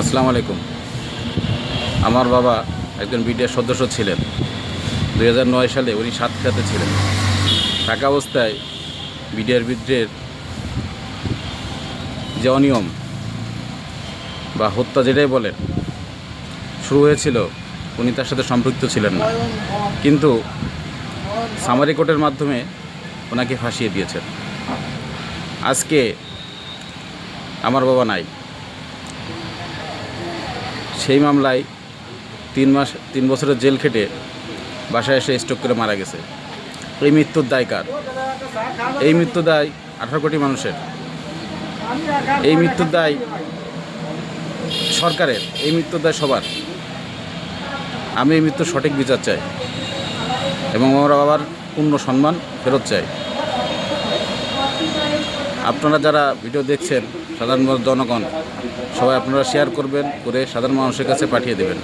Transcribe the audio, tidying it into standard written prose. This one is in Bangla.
আসসালামু আলাইকুম। আমার বাবা একজন বিডিআর সদস্য ছিলেন। 2009 সালে উনি সাতক্ষীরাতে ছিলেন। থাকা অবস্থায় বিডিআর বিদ্রোহের যে অনিয়ম বা হত্যা যেটাই বলেন শুরু হয়েছিল, উনি তার সাথে সম্পৃক্ত ছিলেন না, কিন্তু সামারি কোর্টের মাধ্যমে ওনাকে ফাঁসিয়ে দিয়েছেন। আজকে আমার বাবা নাই। সেই মামলায় 3 বছরের জেল খেটে বাসায় এসে স্ট্রোক করে মারা গেছে। এই মৃত্যুর দায় কার? এই মৃত্যুর দায় 18 কোটি মানুষের। এই মৃত্যুর দায় সরকারের, এই মৃত্যুর দায় সবার। আমি এই মৃত্যুর সঠিক বিচার চাই এবং আমার বাবার পূর্ণ সম্মান ফেরত চাই। আপনারা যারা ভিডিও দেখছেন, সাধারণ জনগণ সবাই আপনারা শেয়ার করবেন, করে সাধারণ মানুষের কাছে পাঠিয়ে দেবেন।